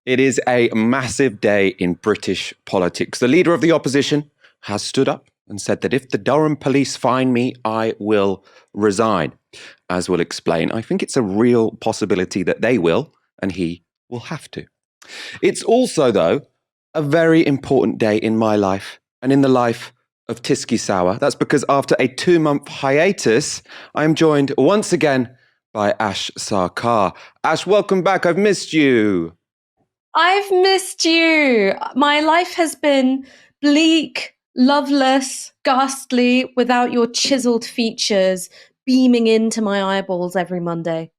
It is a massive day in British politics. The leader of the opposition has stood up and said that if the Durham police fine me, I will resign. As we'll explain, I think it's a real possibility that they will, and he will have to. It's also, though, a very important day in my life and in the life of Tisky Sour. That's because after a 2-month hiatus, I am joined once again by Ash Sarkar. Ash, welcome back. I've missed you. I've missed you. My life has been bleak, loveless, ghastly, without your chiseled features beaming into my eyeballs every Monday.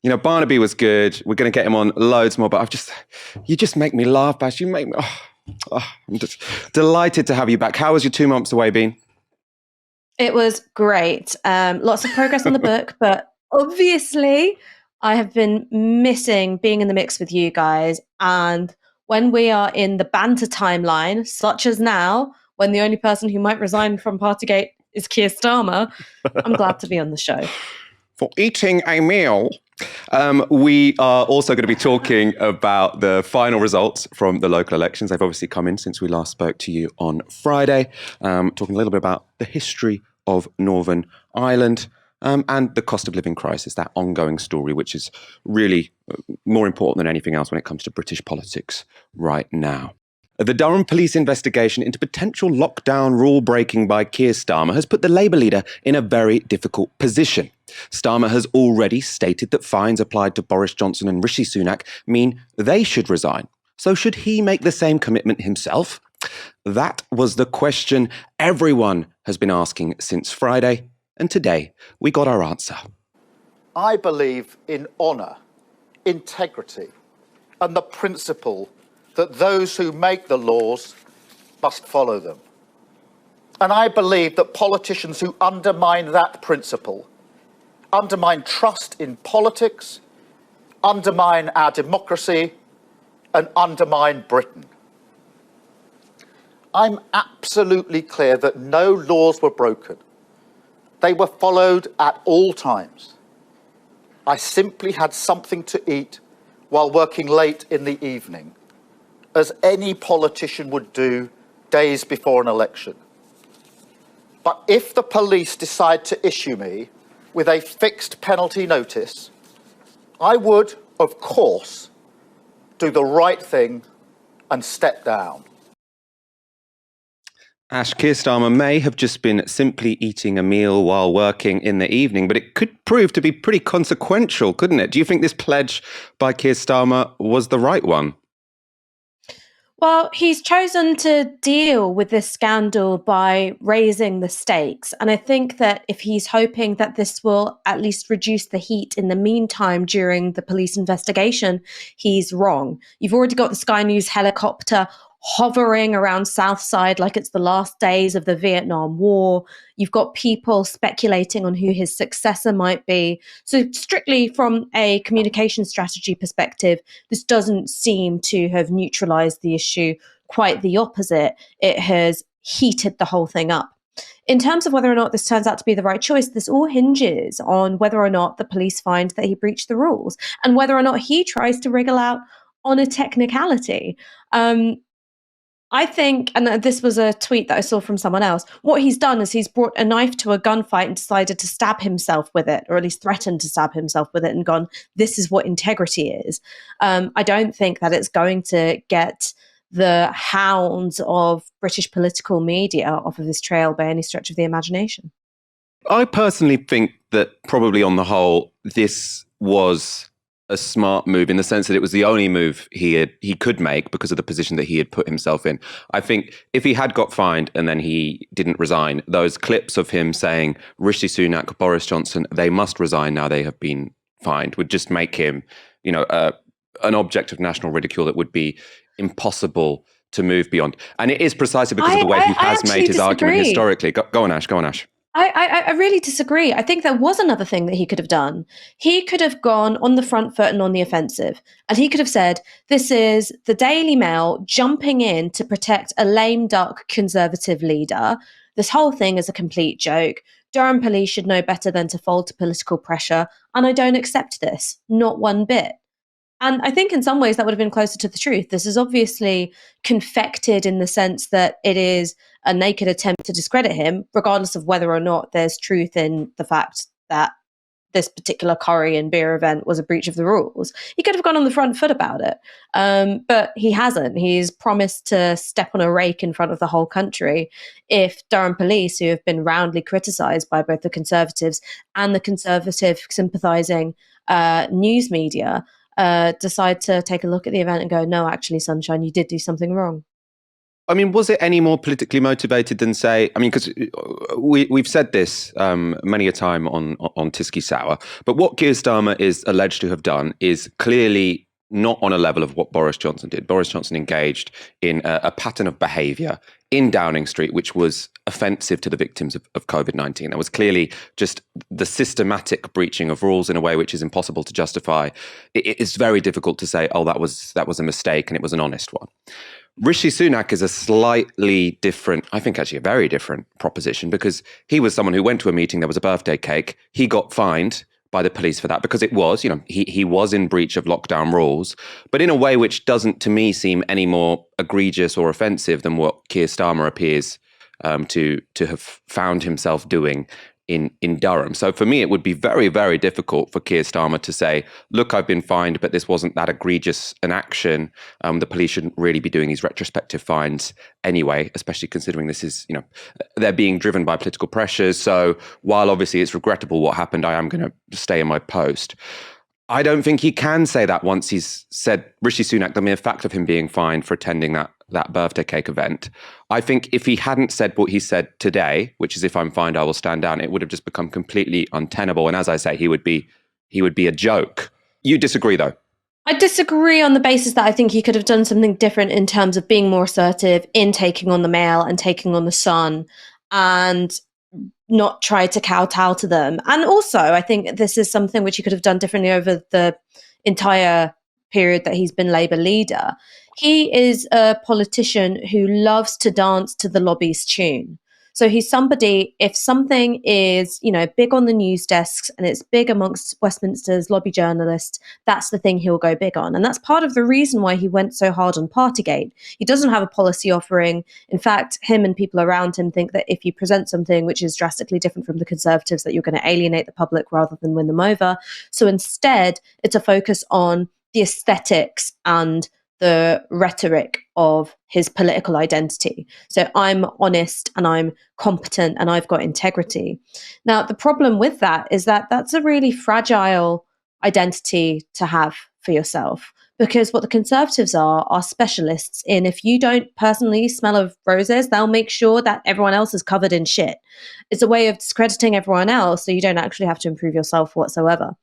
You know, Barnaby was good. We're going to get him on loads more, but you just make me laugh, Bash. You make me, I'm just delighted to have you back. How has your 2 months away been? It was great. Lots of progress on the book, but obviously I have been missing being in the mix with you guys. And when we are in the banter timeline, such as now, when the only person who might resign from Partygate is Keir Starmer, I'm glad to be on the show. For eating a meal. We are also going to be talking about the final results from the local elections. They've obviously come in since we last spoke to you on Friday, talking a little bit about the history of Northern Ireland and the cost of living crisis, that ongoing story, which is really more important than anything else when it comes to British politics right now. The Durham police investigation into potential lockdown rule breaking by Keir Starmer has put the Labour leader in a very difficult position. Starmer has already stated that fines applied to Boris Johnson and Rishi Sunak mean they should resign. So should he make the same commitment himself? That was the question everyone has been asking since Friday, and today we got our answer. I believe in honour, integrity, and the principle that those who make the laws must follow them. And I believe that politicians who undermine that principle undermine trust in politics, undermine our democracy, and undermine Britain. I'm absolutely clear that no laws were broken. They were followed at all times. I simply had something to eat while working late in the evening, as any politician would do days before an election. But if the police decide to issue me with a fixed penalty notice, I would, of course, do the right thing and step down. Ash, Keir Starmer may have just been simply eating a meal while working in the evening, but it could prove to be pretty consequential, couldn't it? Do you think this pledge by Keir Starmer was the right one? Well, he's chosen to deal with this scandal by raising the stakes. And I think that if he's hoping that this will at least reduce the heat in the meantime during the police investigation, he's wrong. You've already got the Sky News helicopter hovering around Southside like it's the last days of the Vietnam War. You've got people speculating on who his successor might be. So strictly from a communication strategy perspective, this doesn't seem to have neutralized the issue. Quite the opposite. It has heated the whole thing up. In terms of whether or not this turns out to be the right choice, this all hinges on whether or not the police find that he breached the rules and whether or not he tries to wriggle out on a technicality. I think, and this was a tweet that I saw from someone else, what he's done is he's brought a knife to a gunfight and decided to stab himself with it, or at least threatened to stab himself with it, and gone, this is what integrity is. I don't think that it's going to get the hounds of British political media off of this trail by any stretch of the imagination. I personally think that probably on the whole, this was a smart move in the sense that it was the only move he could make because of the position that he had put himself in. I think if he had got fined and then he didn't resign, those clips of him saying Rishi Sunak, Boris Johnson, they must resign now they have been fined, would just make him, an object of national ridicule that would be impossible to move beyond. And it is precisely because of the way he has made his argument historically. Go on, Ash. I really disagree. I think there was another thing that he could have done. He could have gone on the front foot and on the offensive. And he could have said, this is the Daily Mail jumping in to protect a lame duck Conservative leader. This whole thing is a complete joke. Durham police should know better than to fold to political pressure. And I don't accept this, not one bit. And I think in some ways that would have been closer to the truth. This is obviously confected in the sense that it is a naked attempt to discredit him, regardless of whether or not there's truth in the fact that this particular curry and beer event was a breach of the rules. He could have gone on the front foot about it, but he hasn't. He's promised to step on a rake in front of the whole country if Durham police, who have been roundly criticised by both the Conservatives and the Conservative sympathising news media, decide to take a look at the event and go, no, actually, Sunshine, you did do something wrong. I mean, was it any more politically motivated than, say, I mean, because we've said this many a time on Tisky Sour, but what Keir Starmer is alleged to have done is clearly not on a level of what Boris Johnson did. Boris Johnson engaged in a pattern of behaviour in Downing Street, which was offensive to the victims of COVID-19. That was clearly just the systematic breaching of rules in a way which is impossible to justify. It's very difficult to say, oh, that was a mistake and it was an honest one. Rishi Sunak is a slightly different, I think actually a very different proposition, because he was someone who went to a meeting, there was a birthday cake, he got fined by the police for that because it was, he was in breach of lockdown rules, but in a way which doesn't to me seem any more egregious or offensive than what Keir Starmer appears to have found himself doing in Durham. So for me, it would be very, very difficult for Keir Starmer to say, look, I've been fined, but this wasn't that egregious an action. The police shouldn't really be doing these retrospective fines anyway, especially considering this is, they're being driven by political pressures. So while obviously it's regrettable what happened, I am going to stay in my post. I don't think he can say that once he's said, Rishi Sunak, the mere fact of him being fined for attending that birthday cake event. I think if he hadn't said what he said today, which is if I'm fined, I will stand down, it would have just become completely untenable. And as I say, he would be a joke. You disagree, though? I disagree on the basis that I think he could have done something different in terms of being more assertive in taking on the Mail and taking on the Sun and not try to kowtow to them. And also, I think this is something which he could have done differently over the entire period that he's been Labour leader. He is a politician who loves to dance to the lobby's tune. So he's somebody, if something is, big on the news desks and it's big amongst Westminster's lobby journalists, that's the thing he'll go big on. And that's part of the reason why he went so hard on Partygate. He doesn't have a policy offering. In fact, him and people around him think that if you present something which is drastically different from the Conservatives, that you're going to alienate the public rather than win them over. So instead, it's a focus on the aesthetics and the rhetoric of his political identity. So I'm honest and I'm competent and I've got integrity. Now, the problem with that is that that's a really fragile identity to have for yourself, because what the Conservatives are specialists in, if you don't personally smell of roses, they'll make sure that everyone else is covered in shit. It's a way of discrediting everyone else so you don't actually have to improve yourself whatsoever.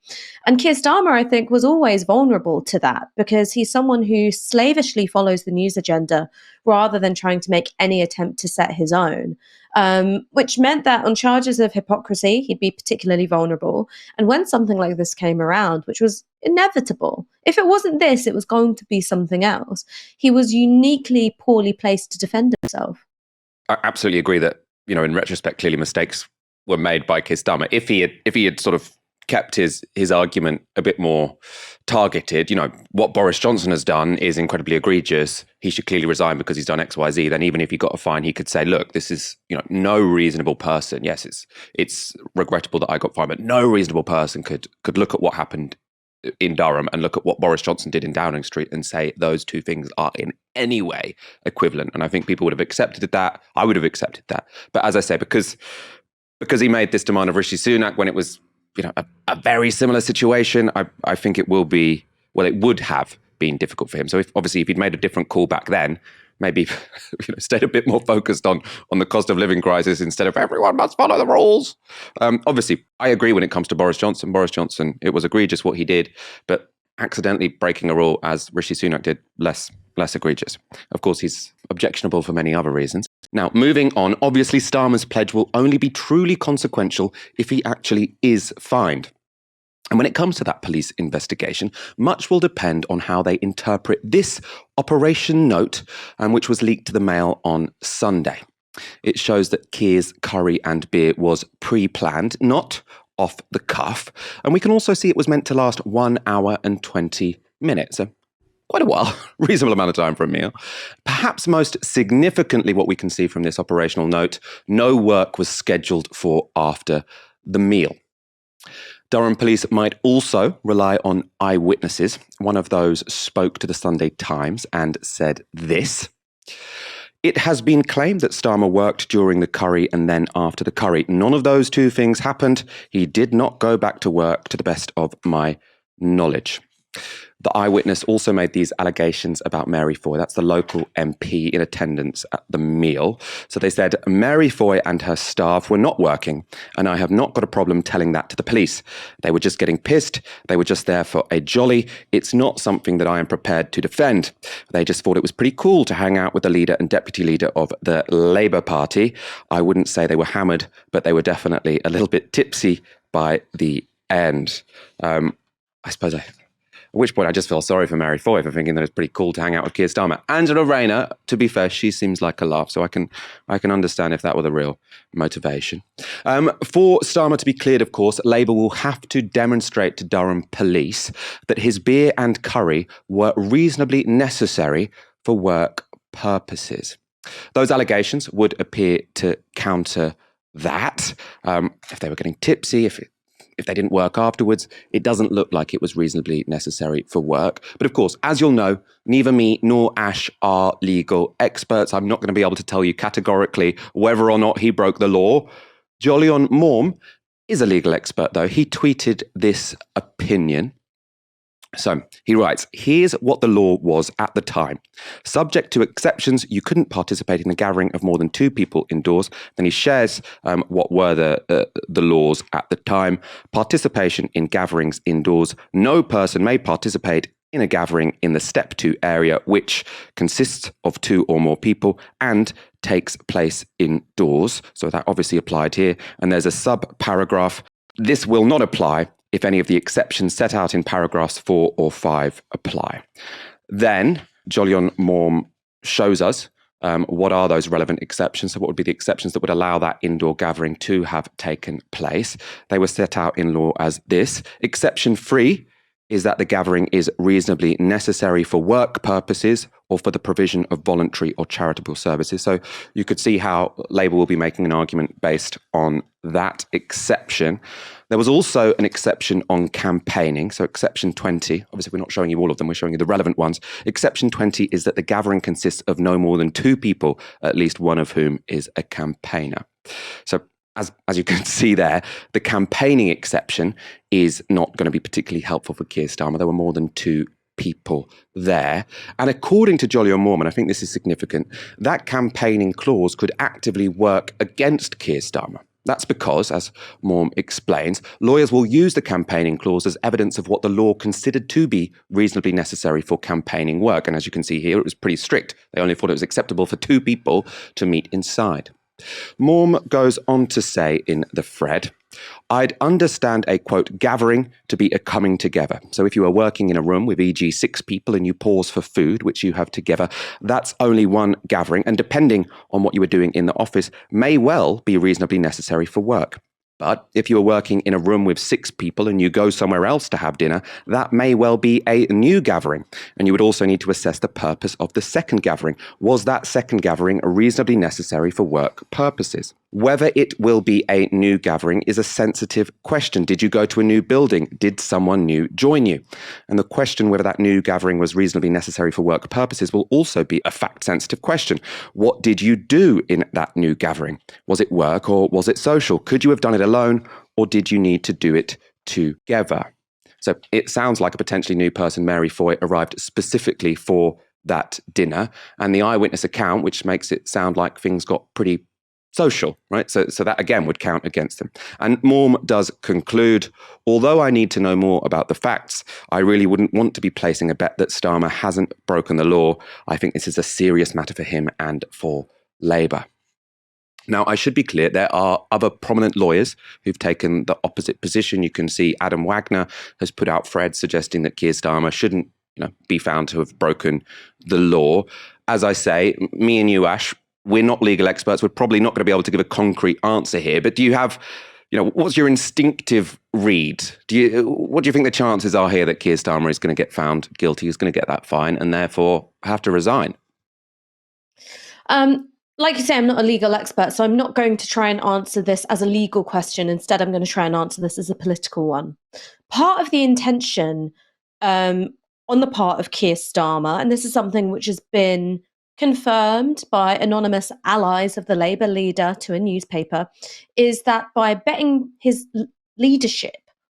And Keir Starmer, I think, was always vulnerable to that because he's someone who slavishly follows the news agenda rather than trying to make any attempt to set his own, which meant that on charges of hypocrisy, he'd be particularly vulnerable. And when something like this came around, which was inevitable, if it wasn't this, it was going to be something else, he was uniquely poorly placed to defend himself. I absolutely agree that, in retrospect, clearly mistakes were made by Keir Starmer. If he had sort of kept his argument a bit more targeted, what Boris Johnson has done is incredibly egregious. He should clearly resign because he's done X, Y, Z. Then even if he got a fine, he could say, look, this is, no reasonable person. Yes, it's regrettable that I got fined, but no reasonable person could look at what happened in Durham and look at what Boris Johnson did in Downing Street and say those two things are in any way equivalent. And I think people would have accepted that. I would have accepted that. But as I say, because he made this demand of Rishi Sunak when it was a very similar situation, I think it would have been difficult for him. So if he'd made a different call back then, maybe stayed a bit more focused on the cost of living crisis instead of everyone must follow the rules. Obviously, I agree when it comes to Boris Johnson. Boris Johnson, it was egregious what he did, but accidentally breaking a rule, as Rishi Sunak did, less egregious. Of course, he's objectionable for many other reasons. Now, moving on, obviously Starmer's pledge will only be truly consequential if he actually is fined. And when it comes to that police investigation, much will depend on how they interpret this operation note, which was leaked to the Mail on Sunday. It shows that Keir's curry and beer was pre-planned, not off the cuff. And we can also see it was meant to last 1 hour and 20 minutes. So quite a while, reasonable amount of time for a meal. Perhaps most significantly, what we can see from this operational note, no work was scheduled for after the meal. Durham police might also rely on eyewitnesses. One of those spoke to the Sunday Times and said this: "It has been claimed that Starmer worked during the curry and then after the curry. None of those two things happened. He did not go back to work to the best of my knowledge." The eyewitness also made these allegations about Mary Foy. That's the local MP in attendance at the meal. So they said, "Mary Foy and her staff were not working, and I have not got a problem telling that to the police. They were just getting pissed. They were just there for a jolly. It's not something that I am prepared to defend. They just thought it was pretty cool to hang out with the leader and deputy leader of the Labour Party. I wouldn't say they were hammered, but they were definitely a little bit tipsy by the end." I suppose at which point I just feel sorry for Mary Foy for thinking that it's pretty cool to hang out with Keir Starmer. Angela Rayner, to be fair, she seems like a laugh, so I can understand if that were the real motivation. For Starmer to be cleared, of course, Labour will have to demonstrate to Durham police that his beer and curry were reasonably necessary for work purposes. Those allegations would appear to counter that. If they were getting tipsy, if they didn't work afterwards, it doesn't look like it was reasonably necessary for work. But of course, as you'll know, neither me nor Ash are legal experts. I'm not going to be able to tell you categorically whether or not he broke the law. Jolyon Maugham is a legal expert, though. He tweeted this opinion. So he writes, "Here's what the law was at the time. Subject to exceptions, you couldn't participate in a gathering of more than 2 people indoors." Then he shares what were the laws at the time. Participation in gatherings indoors. No person may participate in a gathering in the Step 2 area, which consists of 2 or more people and takes place indoors. So that obviously applied here. And there's a sub-paragraph. This will not apply if any of the exceptions set out in paragraphs 4 or 5 apply. Then Jolyon Maugham shows us what are those relevant exceptions. So what would be the exceptions that would allow that indoor gathering to have taken place? They were set out in law as this. Exception 3 is that the gathering is reasonably necessary for work purposes or for the provision of voluntary or charitable services. So you could see how Labour will be making an argument based on that exception. There was also an exception on campaigning. So exception 20, obviously we're not showing you all of them, we're showing you the relevant ones. Exception 20 is that the gathering consists of no more than 2 people, at least one of whom is a campaigner. So as you can see there, the campaigning exception is not going to be particularly helpful for Keir Starmer. There were more than 2 people there. And according to Jolyon Maugham, and I think this is significant, that campaigning clause could actively work against Keir Starmer. That's because, as Maugham explains, lawyers will use the campaigning clause as evidence of what the law considered to be reasonably necessary for campaigning work. And as you can see here, it was pretty strict. They only thought it was acceptable for 2 people to meet inside. Maugham goes on to say in the thread, "I'd understand a, quote, gathering to be a coming together. So if you are working in a room with e.g. 6 people and you pause for food, which you have together, that's only one gathering, and depending on what you were doing in the office, may well be reasonably necessary for work. But if you are working in a room with 6 people and you go somewhere else to have dinner, that may well be a new gathering. And you would also need to assess the purpose of the second gathering. Was that second gathering reasonably necessary for work purposes? Whether it will be a new gathering is a sensitive question. Did you go to a new building? Did someone new join you? And the question whether that new gathering was reasonably necessary for work purposes will also be a fact-sensitive question. What did you do in that new gathering? Was it work or was it social? Could you have done it alone or did you need to do it together?" So it sounds like a potentially new person, Mary Foy, arrived specifically for that dinner. And the eyewitness account, which makes it sound like things got pretty social, right? So that again would count against them. And Maugham does conclude, "Although I need to know more about the facts, I really wouldn't want to be placing a bet that Starmer hasn't broken the law. I think this is a serious matter for him and for Labour." Now, I should be clear, there are other prominent lawyers who've taken the opposite position. You can see Adam Wagner has put out threads suggesting that Keir Starmer shouldn't be found to have broken the law. As I say, me and you, Ash, we're not legal experts. We're probably not going to be able to give a concrete answer here. But do you have what's your instinctive read? What do you think the chances are here that Keir Starmer is going to get found guilty, is going to get that fine, and therefore have to resign? Like you say, I'm not a legal expert, so I'm not going to try and answer this as a legal question. Instead, I'm going to try and answer this as a political one. Part of the intention on the part of Keir Starmer, and this is something which has been confirmed by anonymous allies of the Labour leader to a newspaper, is that by betting his leadership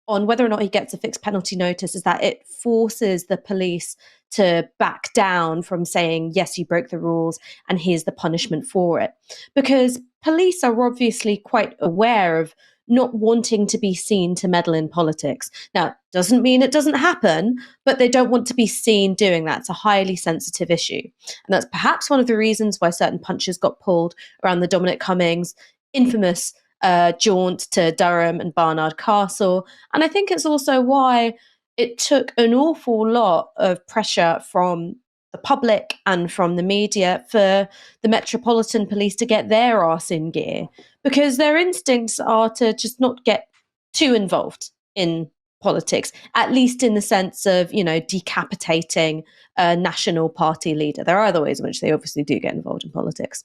on whether or not he gets a fixed penalty notice, is that it forces the police to back down from saying, yes, you broke the rules and here's the punishment for it. Because police are obviously quite aware of not wanting to be seen to meddle in politics. Now, doesn't mean it doesn't happen, but they don't want to be seen doing that. It's a highly sensitive issue. And that's perhaps one of the reasons why certain punches got pulled around the Dominic Cummings infamous jaunt to Durham and Barnard Castle. And I think it's also why it took an awful lot of pressure from the public and from the media for the Metropolitan Police to get their arse in gear, because their instincts are to just not get too involved in politics, at least in the sense of, decapitating a national party leader. There are other ways in which they obviously do get involved in politics.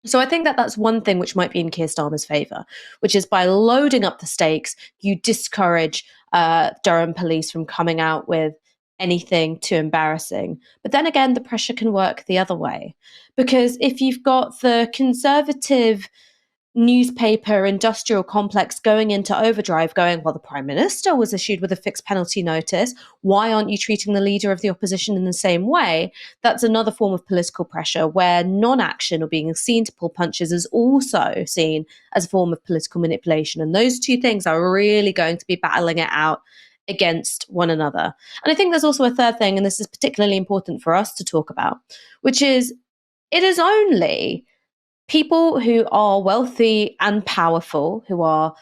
So I think that that's one thing which might be in Keir Starmer's favour, which is by loading up the stakes, you discourage Durham police from coming out with anything too embarrassing. But then again, the pressure can work the other way, because if you've got the Conservative newspaper industrial complex going into overdrive, going, well, the Prime Minister was issued with a fixed penalty notice, why aren't you treating the leader of the opposition in the same way? That's another form of political pressure, where non-action or being seen to pull punches is also seen as a form of political manipulation. And those two things are really going to be battling it out against one another. And I think there's also a third thing, and this is particularly important for us to talk about, which is it is only people who are wealthy and powerful, who are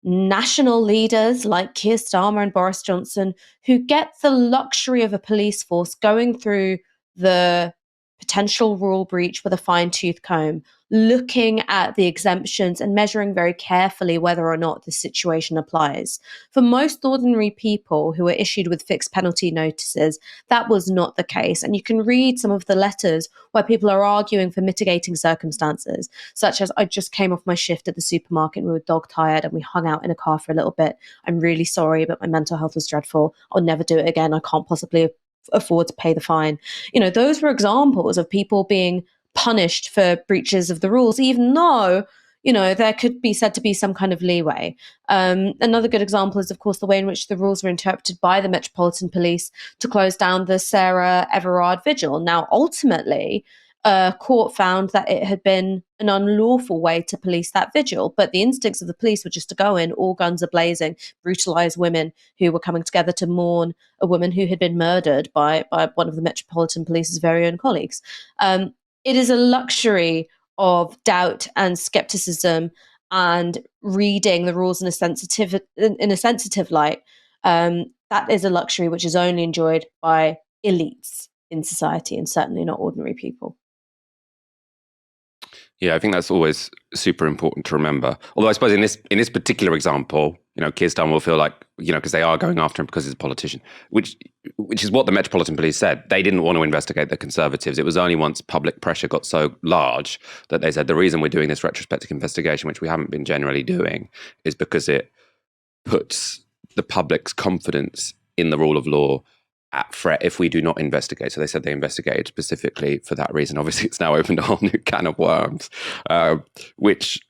national leaders like Keir Starmer and Boris Johnson, who get the luxury of a police force going through the potential rule breach with a fine-tooth comb, looking at the exemptions and measuring very carefully whether or not the situation applies. For most ordinary people who were issued with fixed penalty notices, that was not the case. And you can read some of the letters where people are arguing for mitigating circumstances, such as, I just came off my shift at the supermarket and we were dog tired and we hung out in a car for a little bit. I'm really sorry, but my mental health was dreadful. I'll never do it again. I can't possibly afford to pay the fine. Those were examples of people being punished for breaches of the rules, even though, there could be said to be some kind of leeway. Another good example is, of course, the way in which the rules were interpreted by the Metropolitan Police to close down the Sarah Everard Vigil. Now, ultimately, a court found that it had been an unlawful way to police that vigil, but the instincts of the police were just to go in, all guns a blazing, brutalise women who were coming together to mourn a woman who had been murdered by one of the Metropolitan Police's very own colleagues. It is a luxury of doubt and skepticism and reading the rules in a sensitive light. That is a luxury which is only enjoyed by elites in society and certainly not ordinary people. Yeah, I think that's always super important to remember. Although I suppose in this particular example, Keir Starmer will feel like, because they are going after him because he's a politician, which is what the Metropolitan Police said. They didn't want to investigate the Conservatives. It was only once public pressure got so large that they said the reason we're doing this retrospective investigation, which we haven't been generally doing, is because it puts the public's confidence in the rule of law at threat if we do not investigate. So they said they investigated specifically for that reason. Obviously, it's now opened a whole new can of worms, which,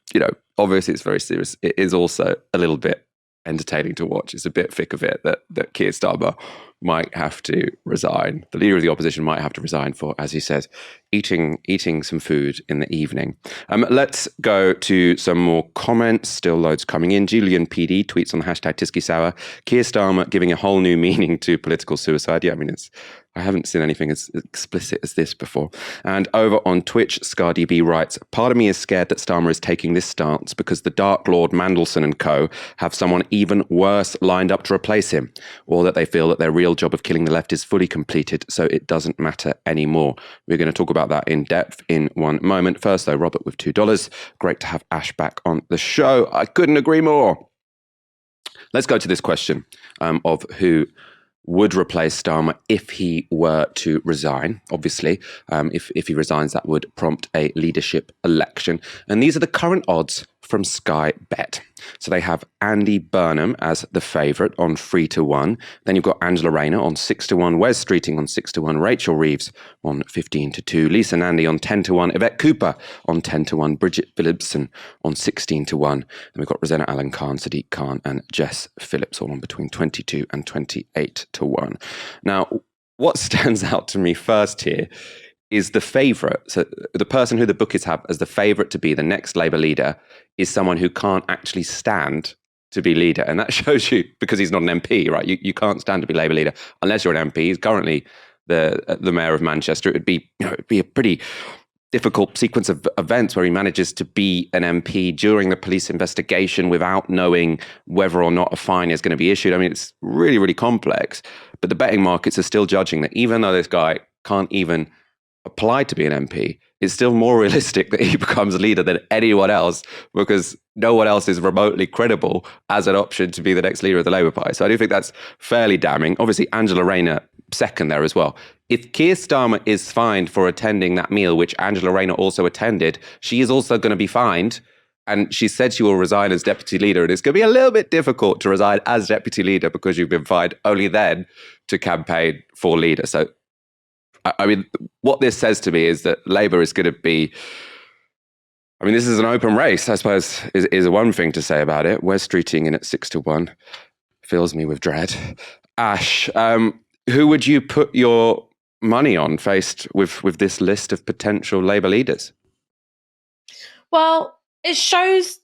obviously it's very serious. It is also a little bit entertaining to watch. It's a bit thick of it that Keir Starmer might have to resign. The leader of the opposition might have to resign for, as he says, eating some food in the evening. Let's go to some more comments. Still loads coming in. Julian PD tweets on the hashtag Tisky Sour. Keir Starmer giving a whole new meaning to political suicide. Yeah, I mean, it's I haven't seen anything as explicit as this before. And over on Twitch, ScarDB writes, part of me is scared that Starmer is taking this stance because the Dark Lord Mandelson and co. have someone even worse lined up to replace him, or that they feel that their real job of killing the left is fully completed, so it doesn't matter anymore. We're going to talk about that in depth in one moment. First, though, Robert with $2. Great to have Ash back on the show. I couldn't agree more. Let's go to this question of who would replace Starmer if he were to resign. Obviously, if he resigns, that would prompt a leadership election. And these are the current odds from Sky Bet. So they have Andy Burnham as the favourite on 3-1. Then you've got Angela Rayner on 6-1, Wes Streeting on 6-1, Rachel Reeves on 15-2, Lisa Nandy on 10-1, Yvette Cooper on 10-1, Bridget Phillipson on 16-1. And we've got Rosanna Allen Khan, Sadiq Khan, and Jess Phillips all on between 22 and 28-1. Now, what stands out to me first here is the favourite. So the person who the bookies have as the favourite to be the next Labour leader is someone who can't actually stand to be leader. And that shows you, because he's not an MP, right? You can't stand to be Labour leader unless you're an MP. He's currently the mayor of Manchester. It'd be a pretty difficult sequence of events where he manages to be an MP during the police investigation without knowing whether or not a fine is going to be issued. I mean, it's really, really complex. But the betting markets are still judging that even though this guy can't even apply to be an MP, it's still more realistic that he becomes leader than anyone else, because no one else is remotely credible as an option to be the next leader of the Labour Party. So I do think that's fairly damning. Obviously, Angela Rayner second there as well. If Keir Starmer is fined for attending that meal, which Angela Rayner also attended, she is also going to be fined. And she said she will resign as deputy leader. And it's going to be a little bit difficult to resign as deputy leader because you've been fined, only then to campaign for leader. So I mean, what this says to me is that Labour is going to be, I mean, this is an open race, I suppose, is one thing to say about it. Wes Streeting in at 6-1 fills me with dread. Ash, who would you put your money on faced with this list of potential Labour leaders? Well, it shows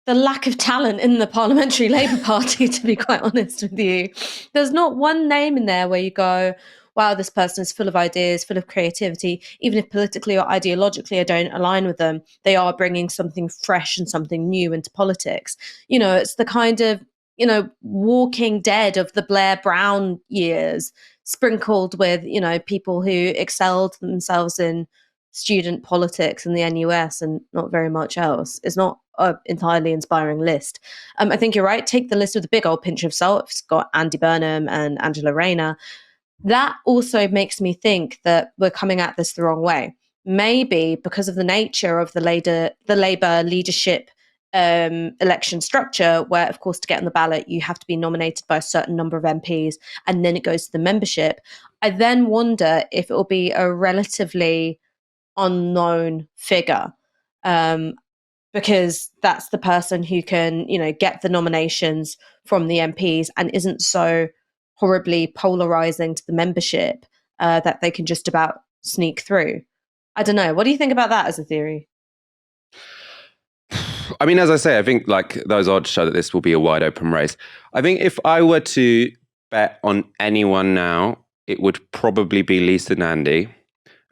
the lack of talent in the Parliamentary Labour Party, to be quite honest with you. There's not one name in there where you go, wow, this person is full of ideas, full of creativity. Even if politically or ideologically I don't align with them, they are bringing something fresh and something new into politics. You know, it's the kind of, walking dead of the Blair Brown years, sprinkled with, people who excelled themselves in student politics and the NUS and not very much else. It's not an entirely inspiring list. I think you're right. Take the list with a big old pinch of salt. It's got Andy Burnham and Angela Rayner. That also makes me think that we're coming at this the wrong way. Maybe because of the nature of the Labour leadership election structure, where, of course, to get on the ballot, you have to be nominated by a certain number of MPs, and then it goes to the membership. I then wonder if it will be a relatively unknown figure, because that's the person who can, get the nominations from the MPs and isn't so horribly polarizing to the membership that they can just about sneak through. I don't know. What do you think about that as a theory? I mean, as I say, I think like those odds show that this will be a wide open race. I think if I were to bet on anyone now, it would probably be Lisa Nandy.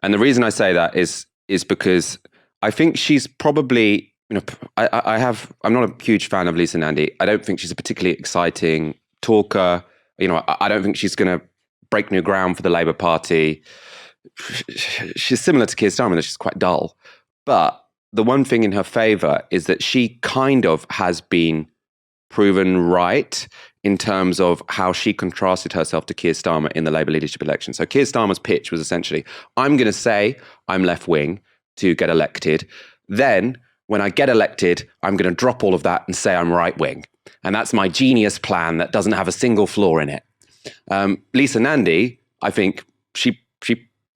And the reason I say that is because I think she's probably, I'm not a huge fan of Lisa Nandy. I don't think she's a particularly exciting talker. I don't think she's going to break new ground for the Labour Party. She's similar to Keir Starmer, that she's quite dull. But the one thing in her favour is that she kind of has been proven right in terms of how she contrasted herself to Keir Starmer in the Labour leadership election. So Keir Starmer's pitch was essentially, I'm going to say I'm left-wing to get elected. Then, when I get elected, I'm going to drop all of that and say I'm right-wing. And that's my genius plan that doesn't have a single flaw in it. Lisa Nandy, I think she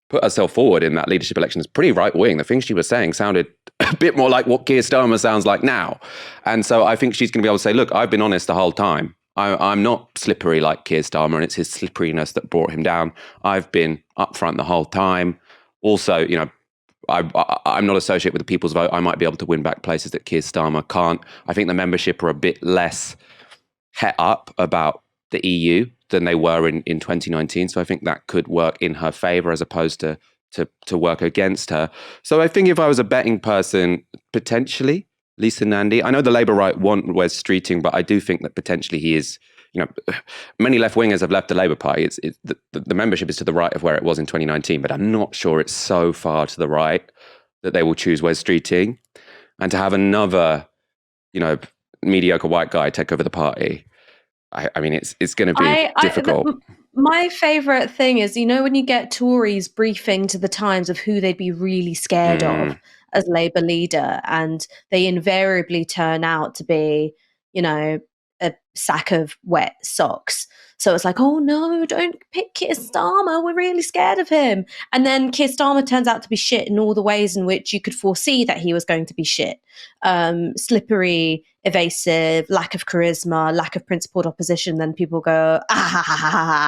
put herself forward in that leadership election as pretty right-wing. The things she was saying sounded a bit more like what Keir Starmer sounds like now. And so I think she's going to be able to say, look, I've been honest the whole time. I'm not slippery like Keir Starmer, and it's his slipperiness that brought him down. I've been upfront the whole time. Also, I'm not associated with the People's Vote. I might be able to win back places that Keir Starmer can't. I think the membership are a bit less het up about the EU than they were in 2019. So I think that could work in her favour as opposed to work against her. So I think if I was a betting person, potentially Lisa Nandy. I know the Labour right want Wes Streeting, but I do think that potentially he is, many left-wingers have left the Labour Party. The membership is to the right of where it was in 2019, but I'm not sure it's so far to the right that they will choose Wes Streeting. And to have another, mediocre white guy take over the party, I mean, it's going to be difficult. My favourite thing is, when you get Tories briefing to the Times of who they'd be really scared of as Labour leader, and they invariably turn out to be, a sack of wet socks. So it's like, oh no, don't pick Keir Starmer. We're really scared of him. And then Keir Starmer turns out to be shit in all the ways in which you could foresee that he was going to be shit. Slippery, evasive, lack of charisma, lack of principled opposition. Then people go,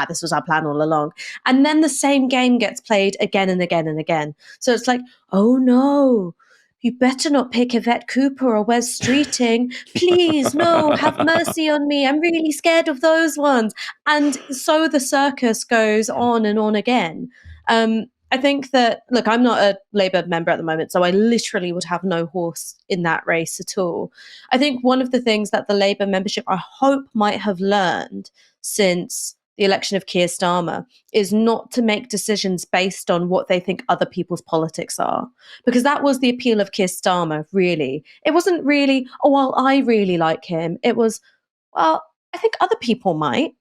this was our plan all along. And then the same game gets played again and again and again. So it's like, oh no, you better not pick Yvette Cooper or Wes Streeting. Please, no, have mercy on me. I'm really scared of those ones. And so the circus goes on and on again. I think that, look, I'm not a Labour member at the moment, so I literally would have no horse in that race at all. I think one of the things that the Labour membership, I hope, might have learned since the election of Keir Starmer is not to make decisions based on what they think other people's politics are. Because that was the appeal of Keir Starmer, really. It wasn't really, oh, well, I really like him. It was, well, I think other people might.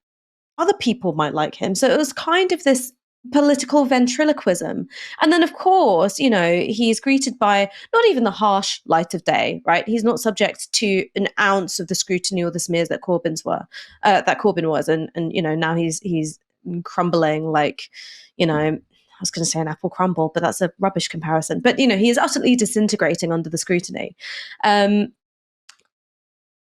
Other people might like him. So it was kind of this political ventriloquism. And then, of course, he's greeted by not even the harsh light of day, right? He's not subject to an ounce of the scrutiny or the smears that Corbyn was. And now he's crumbling like, I was going to say an apple crumble, but that's a rubbish comparison. But, he is utterly disintegrating under the scrutiny. And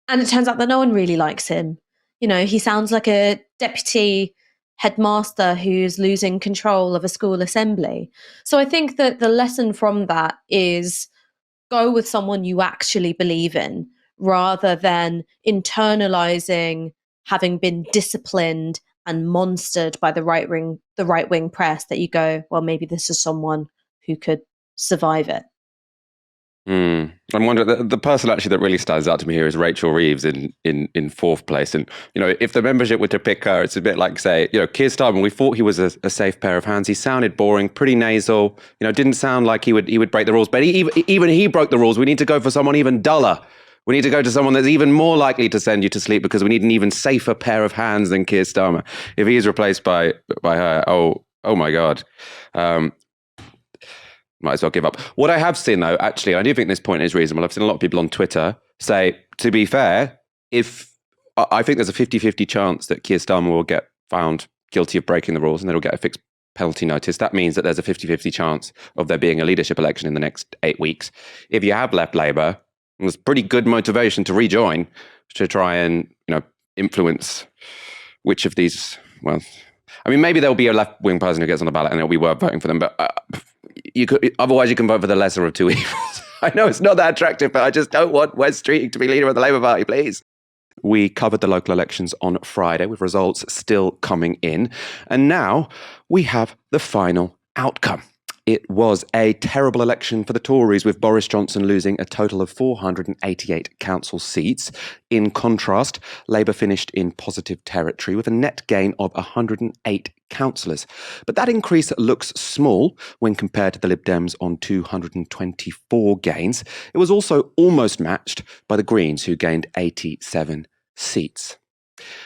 it turns out that no one really likes him. He sounds like a deputy headmaster who's losing control of a school assembly. So I think that the lesson from that is go with someone you actually believe in rather than internalizing having been disciplined and monstered by the right wing press that you go, well, maybe this is someone who could survive it. I'm wondering, the person actually that really stands out to me here is Rachel Reeves in fourth place. And, if the membership were to pick her, it's a bit like, say, Keir Starmer, we thought he was a safe pair of hands. He sounded boring, pretty nasal, didn't sound like he would break the rules. But even he broke the rules. We need to go for someone even duller. We need to go to someone that's even more likely to send you to sleep because we need an even safer pair of hands than Keir Starmer. If he is replaced by her, oh my God. Might as well give up. What I have seen, though, actually, I do think this point is reasonable. I've seen a lot of people on Twitter say, to be fair, I think there's a 50-50 chance that Keir Starmer will get found guilty of breaking the rules and then he'll get a fixed penalty notice. That means that there's a 50-50 chance of there being a leadership election in the next 8 weeks. If you have left Labour, there's pretty good motivation to rejoin to try and, influence which of these, well, I mean, maybe there'll be a left-wing person who gets on the ballot and it'll be worth voting for them, but otherwise you can vote for the lesser of two evils. I know it's not that attractive, but I just don't want Wes Streeting to be leader of the Labour Party, please. We covered the local elections on Friday with results still coming in. And now we have the final outcome. It was a terrible election for the Tories, with Boris Johnson losing a total of 488 council seats. In contrast, Labour finished in positive territory with a net gain of 108 councillors. But that increase looks small when compared to the Lib Dems on 224 gains. It was also almost matched by the Greens, who gained 87 seats.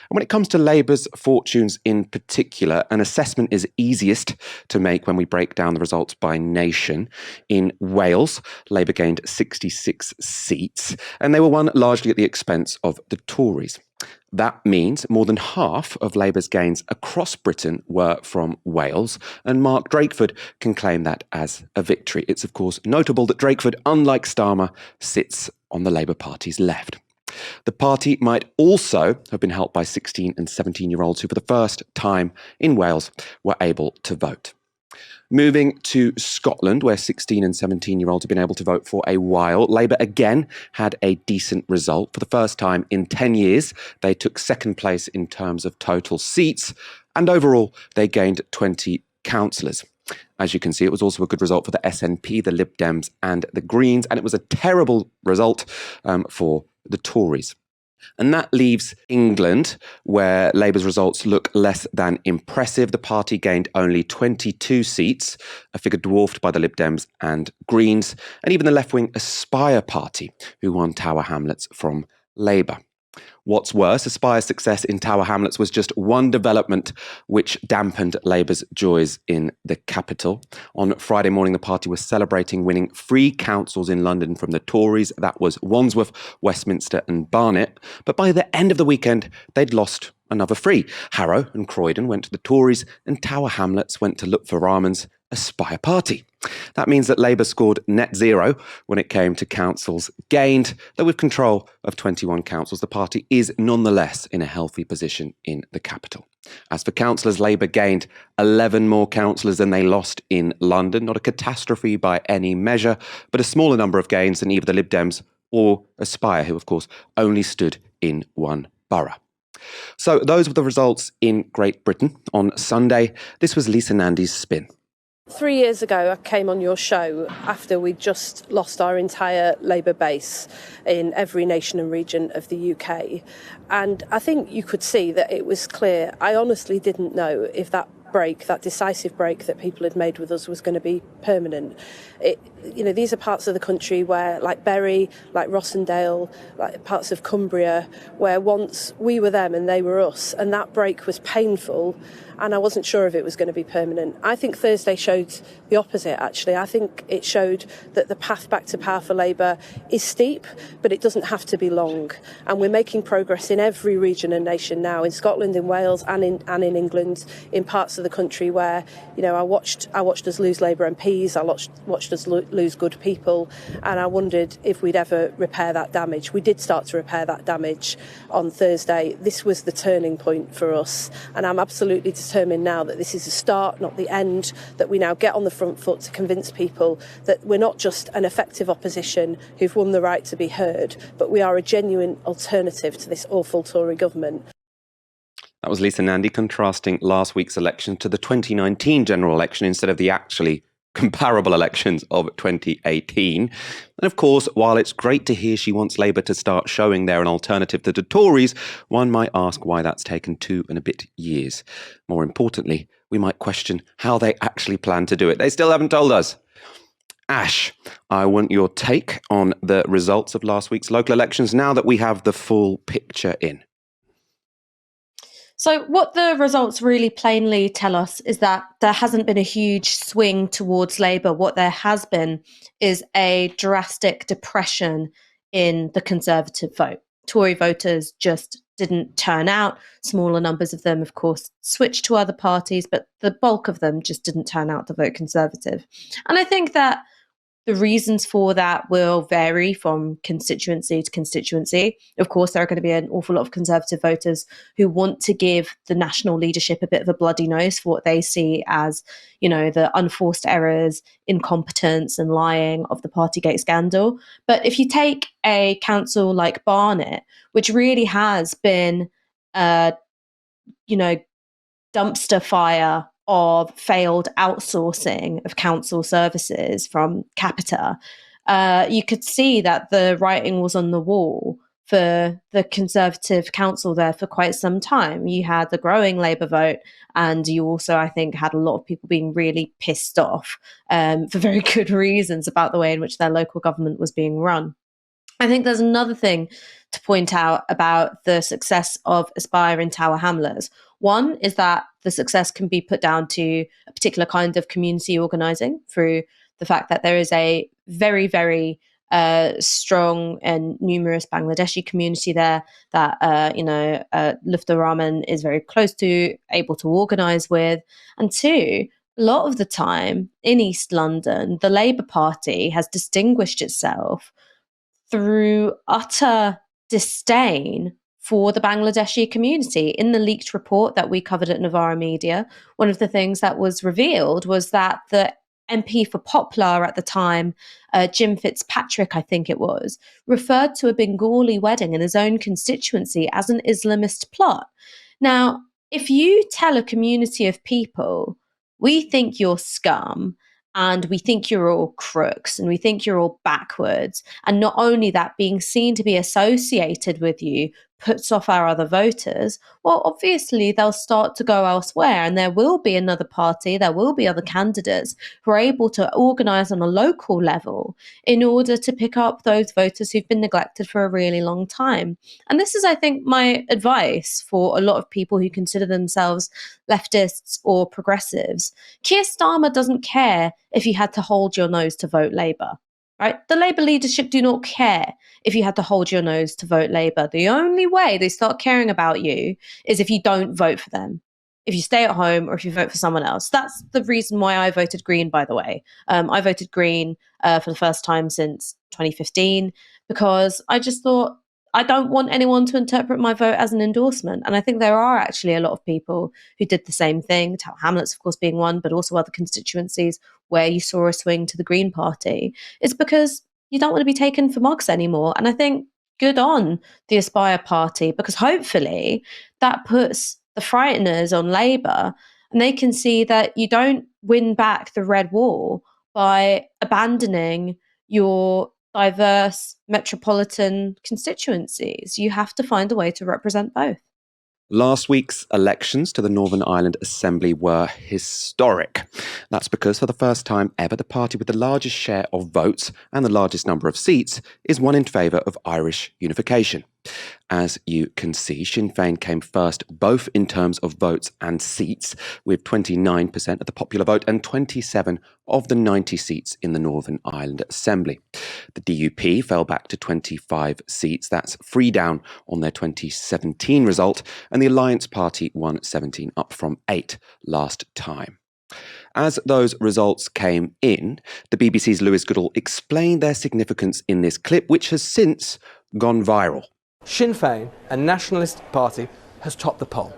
And when it comes to Labour's fortunes in particular, an assessment is easiest to make when we break down the results by nation. In Wales, Labour gained 66 seats, and they were won largely at the expense of the Tories. That means more than half of Labour's gains across Britain were from Wales, and Mark Drakeford can claim that as a victory. It's, of course, notable that Drakeford, unlike Starmer, sits on the Labour Party's left. The party might also have been helped by 16 and 17-year-olds who, for the first time in Wales, were able to vote. Moving to Scotland, where 16 and 17-year-olds have been able to vote for a while, Labour again had a decent result. For the first time in 10 years, they took second place in terms of total seats, and overall, they gained 20 councillors. As you can see, it was also a good result for the SNP, the Lib Dems, and the Greens, and it was a terrible result for the Tories. And that leaves England, where Labour's results look less than impressive. The party gained only 22 seats, a figure dwarfed by the Lib Dems and Greens, and even the left-wing Aspire party, who won Tower Hamlets from Labour. What's worse, Aspire's success in Tower Hamlets was just one development which dampened Labour's joys in the capital. On Friday morning, the party was celebrating winning 3 councils in London from the Tories. That was Wandsworth, Westminster and Barnet. But by the end of the weekend, they'd lost another 3. Harrow and Croydon went to the Tories, and Tower Hamlets went to look for Rahman's Aspire party. That means that Labour scored net zero when it came to councils gained, though with control of 21 councils, the party is nonetheless in a healthy position in the capital. As for councillors, Labour gained 11 more councillors than they lost in London. Not a catastrophe by any measure, but a smaller number of gains than either the Lib Dems or Aspire, who of course only stood in one borough. So those were the results in Great Britain. On Sunday, this was Lisa Nandy's spin. 3 years ago, I came on your show after we'd just lost our entire Labour base in every nation and region of the UK. And I think you could see that it was clear. I honestly didn't know if that decisive break that people had made with us was going to be permanent. These are parts of the country where, like Bury, like Rossendale, like parts of Cumbria, where once we were them and they were us, and that break was painful, and I wasn't sure if it was going to be permanent. I think Thursday showed the opposite, actually. I think it showed that the path back to power for Labour is steep, but it doesn't have to be long. And we're making progress in every region and nation now, in Scotland, in Wales, and in England, in parts of the country where, I watched us lose Labour MPs, I watched us lose good people, and I wondered if we'd ever repair that damage. We did start to repair that damage on Thursday. This was the turning point for us, and I'm absolutely determined now that this is a start, not the end, that we now get on the front foot to convince people that we're not just an effective opposition who've won the right to be heard, but we are a genuine alternative to this awful Tory government. That was Lisa Nandy contrasting last week's election to the 2019 general election instead of the actually comparable elections of 2018. And of course, while it's great to hear she wants Labour to start showing they're an alternative to the Tories, one might ask why that's taken 2 and a bit years. More importantly, we might question how they actually plan to do it. They still haven't told us. Ash, I want your take on the results of last week's local elections now that we have the full picture in. So what the results really plainly tell us is that there hasn't been a huge swing towards Labour. What there has been is a drastic depression in the Conservative vote. Tory voters just didn't turn out. Smaller numbers of them, of course, switched to other parties, but the bulk of them just didn't turn out to vote Conservative. And I think that the reasons for that will vary from constituency to constituency. Of course, there are going to be an awful lot of Conservative voters who want to give the national leadership a bit of a bloody nose for what they see as, the unforced errors, incompetence and lying of the Partygate scandal. But if you take a council like Barnet, which really has been, dumpster fire of failed outsourcing of council services from Capita, you could see that the writing was on the wall for the Conservative council there for quite some time. You had the growing Labour vote, and you also, I think, had a lot of people being really pissed off for very good reasons about the way in which their local government was being run. I think there's another thing to point out about the success of Aspire in Tower Hamlets. One is that the success can be put down to a particular kind of community organising through the fact that there is a very, very strong and numerous Bangladeshi community there that, Lufta Rahman is very close to, able to organise with. And two, a lot of the time in East London, the Labour Party has distinguished itself through utter disdain for the Bangladeshi community. In the leaked report that we covered at Novara Media, one of the things that was revealed was that the MP for Poplar at the time, Jim Fitzpatrick, I think it was, referred to a Bengali wedding in his own constituency as an Islamist plot. Now, if you tell a community of people, we think you're scum, and we think you're all crooks, and we think you're all backwards, and not only that, being seen to be associated with you puts off our other voters, well, obviously they'll start to go elsewhere, and there will be another party, there will be other candidates who are able to organise on a local level in order to pick up those voters who've been neglected for a really long time. And this is, I think, my advice for a lot of people who consider themselves leftists or progressives. Keir Starmer doesn't care if you had to hold your nose to vote Labour. Right? The Labour leadership do not care if you had to hold your nose to vote Labour. The only way they start caring about you is if you don't vote for them, if you stay at home or if you vote for someone else. That's the reason why I voted Green, by the way. I voted Green for the first time since 2015 because I just thought I don't want anyone to interpret my vote as an endorsement. And I think there are actually a lot of people who did the same thing, Tower Hamlets, of course, being one, but also other constituencies where you saw a swing to the Green Party. It's because you don't want to be taken for mugs anymore. And I think good on the Aspire Party, because hopefully that puts the frighteners on Labour and they can see that you don't win back the red wall by abandoning your diverse metropolitan constituencies. You have to find a way to represent both. Last week's elections to the Northern Ireland Assembly were historic. That's because for the first time ever, the party with the largest share of votes and the largest number of seats is one in favour of Irish unification. As you can see, Sinn Féin came first both in terms of votes and seats, with 29% of the popular vote and 27 of the 90 seats in the Northern Ireland Assembly. The DUP fell back to 25 seats. That's 3 down on their 2017 result, and the Alliance Party won 17, up from 8 last time. As those results came in, the BBC's Lewis Goodall explained their significance in this clip, which has since gone viral. Sinn Féin, a nationalist party, has topped the poll.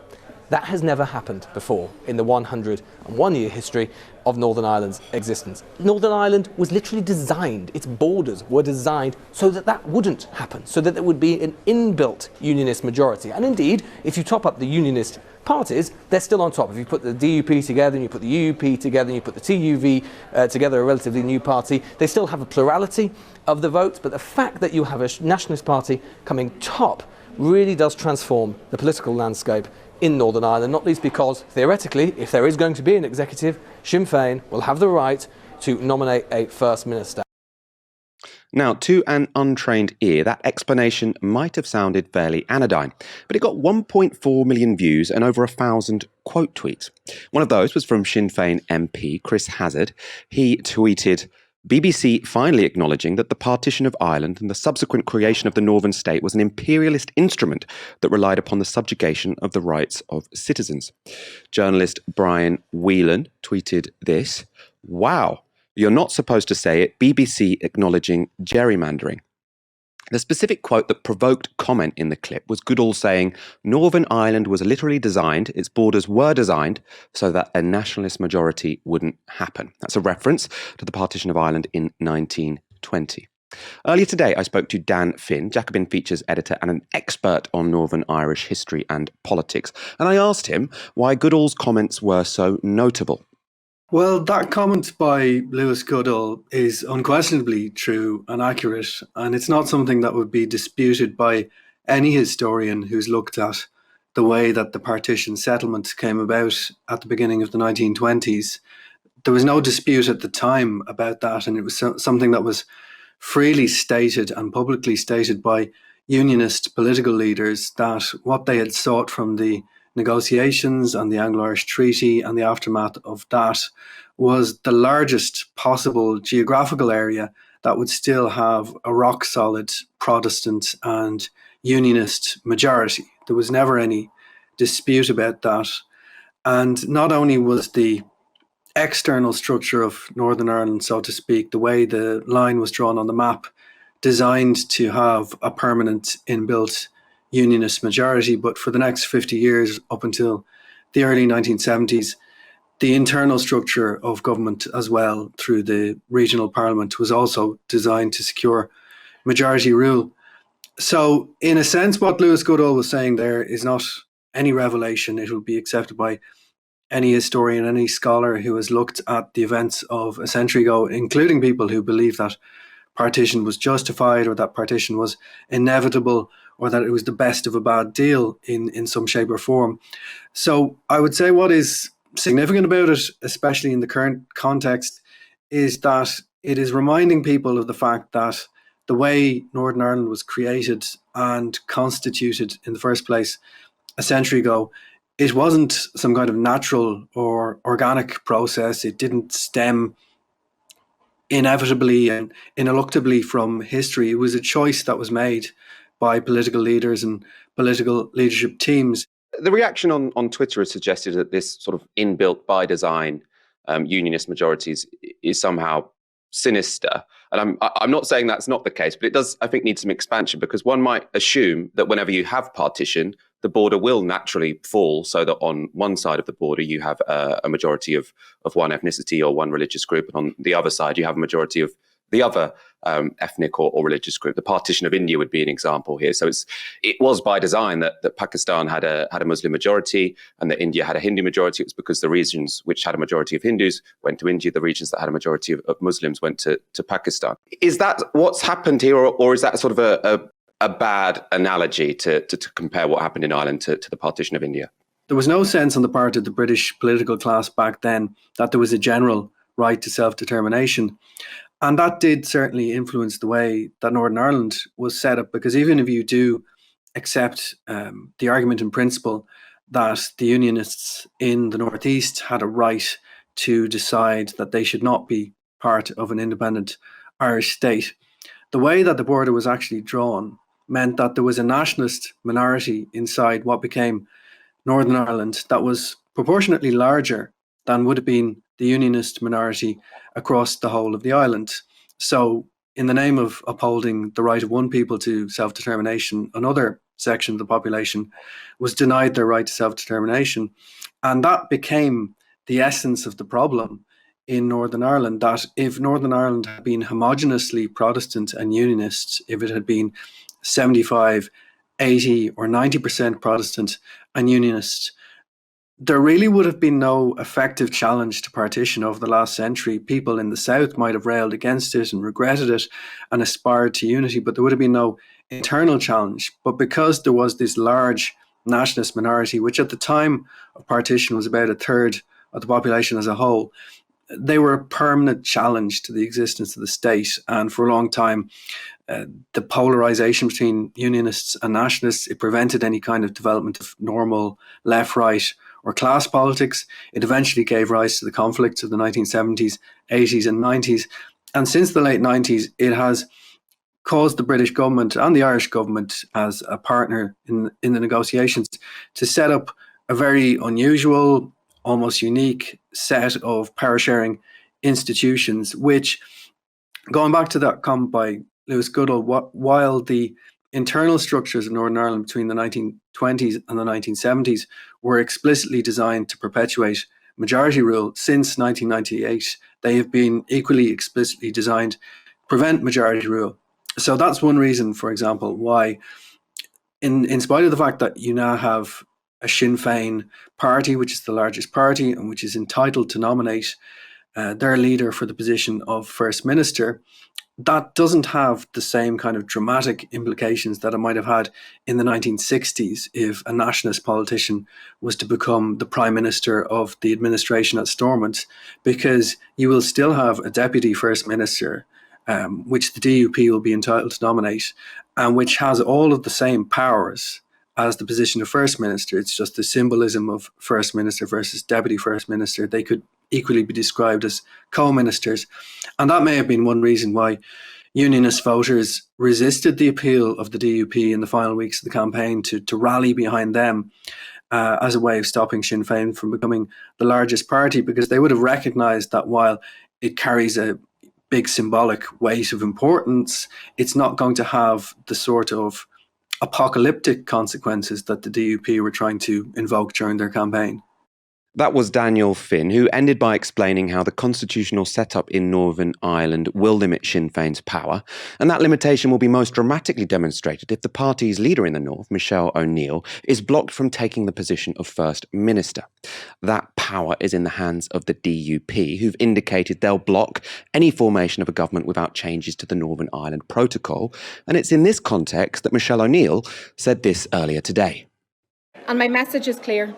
That has never happened before in the 101-year history of Northern Ireland's existence. Northern Ireland was literally designed, its borders were designed so that that wouldn't happen, so that there would be an inbuilt unionist majority. And indeed, if you top up the unionist parties, they're still on top. If you put the DUP together and you put the UUP together and you put the TUV together, a relatively new party, they still have a plurality of the votes, but the fact that you have a nationalist party coming top really does transform the political landscape in Northern Ireland, not least because, theoretically, if there is going to be an executive, Sinn Féin will have the right to nominate a First Minister. Now, to an untrained ear, that explanation might have sounded fairly anodyne, but it got 1.4 million views and over 1,000 quote tweets. One of those was from Sinn Féin MP Chris Hazard. He tweeted, BBC finally acknowledging that the partition of Ireland and the subsequent creation of the Northern State was an imperialist instrument that relied upon the subjugation of the rights of citizens. Journalist Brian Whelan tweeted this, "Wow, you're not supposed to say it, BBC acknowledging gerrymandering." The specific quote that provoked comment in the clip was Goodall saying, Northern Ireland was literally designed, its borders were designed, so that a nationalist majority wouldn't happen. That's a reference to the partition of Ireland in 1920. Earlier today, I spoke to Dan Finn, Jacobin Features editor and an expert on Northern Irish history and politics, and I asked him why Goodall's comments were so notable. Well, that comment by Lewis Goodall is unquestionably true and accurate, and it's not something that would be disputed by any historian who's looked at the way that the partition settlement came about at the beginning of the 1920s. There was no dispute at the time about that, and it was something that was freely stated and publicly stated by unionist political leaders, that what they had sought from the negotiations and the Anglo-Irish Treaty and the aftermath of that was the largest possible geographical area that would still have a rock-solid Protestant and unionist majority. There was never any dispute about that. And not only was the external structure of Northern Ireland, so to speak, the way the line was drawn on the map, designed to have a permanent inbuilt unionist majority, but for the next 50 years, up until the early 1970s, the internal structure of government as well through the regional parliament was also designed to secure majority rule. So in a sense, what Lewis Goodall was saying there is not any revelation. It will be accepted by any historian, any scholar who has looked at the events of a century ago, including people who believe that partition was justified or that partition was inevitable or that it was the best of a bad deal in some shape or form. So I would say what is significant about it, especially in the current context, is that it is reminding people of the fact that the way Northern Ireland was created and constituted in the first place a century ago, it wasn't some kind of natural or organic process. It didn't stem inevitably and ineluctably from history. It was a choice that was made by political leaders and political leadership teams. The reaction on Twitter has suggested that this sort of inbuilt by design unionist majorities is somehow sinister. And I'm not saying that's not the case, but it does, I think, need some expansion, because one might assume that whenever you have partition, the border will naturally fall, so that on one side of the border you have a majority of one ethnicity or one religious group, and on the other side you have a majority of the other ethnic or religious group. The partition of India would be an example here. So it was by design that Pakistan had a Muslim majority and that India had a Hindu majority. It was because the regions which had a majority of Hindus went to India, the regions that had a majority of Muslims went to Pakistan. Is that what's happened here, or is that sort of a bad analogy to compare what happened in Ireland to the partition of India? There was no sense on the part of the British political class back then that there was a general right to self-determination. And that did certainly influence the way that Northern Ireland was set up, because even if you do accept the argument in principle that the Unionists in the Northeast had a right to decide that they should not be part of an independent Irish state, the way that the border was actually drawn meant that there was a nationalist minority inside what became Northern Ireland that was proportionately larger than would have been the Unionist minority across the whole of the island. So in the name of upholding the right of one people to self-determination, another section of the population was denied their right to self-determination. And that became the essence of the problem in Northern Ireland, that if Northern Ireland had been homogeneously Protestant and Unionist, if it had been 75, 80 or 90% Protestant and Unionist, there really would have been no effective challenge to partition over the last century. People in the South might have railed against it and regretted it and aspired to unity, but there would have been no internal challenge. But because there was this large nationalist minority, which at the time of partition was about a third of the population as a whole, they were a permanent challenge to the existence of the state. And for a long time, the polarization between Unionists and Nationalists, it prevented any kind of development of normal left-right or class politics. It eventually gave rise to the conflicts of the 1970s, 80s and 90s. And since the late 90s, it has caused the British government and the Irish government as a partner in the negotiations to set up a very unusual, almost unique set of power-sharing institutions, which, going back to that comment by Lewis Goodall, while the internal structures in Northern Ireland between the 1920s and the 1970s were explicitly designed to perpetuate majority rule, since 1998, they have been equally explicitly designed to prevent majority rule. So that's one reason, for example, why, in spite of the fact that you now have a Sinn Féin party, which is the largest party and which is entitled to nominate their leader for the position of First Minister, that doesn't have the same kind of dramatic implications that it might have had in the 1960s if a nationalist politician was to become the Prime Minister of the administration at Stormont, because you will still have a Deputy First Minister, which the DUP will be entitled to nominate, and which has all of the same powers as the position of First Minister. It's just the symbolism of First Minister versus Deputy First Minister. They could equally be described as co-ministers. And that may have been one reason why Unionist voters resisted the appeal of the DUP in the final weeks of the campaign to rally behind them as a way of stopping Sinn Féin from becoming the largest party, because they would have recognised that while it carries a big symbolic weight of importance, it's not going to have the sort of apocalyptic consequences that the DUP were trying to invoke during their campaign. That was Daniel Finn, who ended by explaining how the constitutional setup in Northern Ireland will limit Sinn Féin's power, and that limitation will be most dramatically demonstrated if the party's leader in the North, Michelle O'Neill, is blocked from taking the position of First Minister. That power is in the hands of the DUP, who've indicated they'll block any formation of a government without changes to the Northern Ireland Protocol, and it's in this context that Michelle O'Neill said this earlier today. And my message is clear.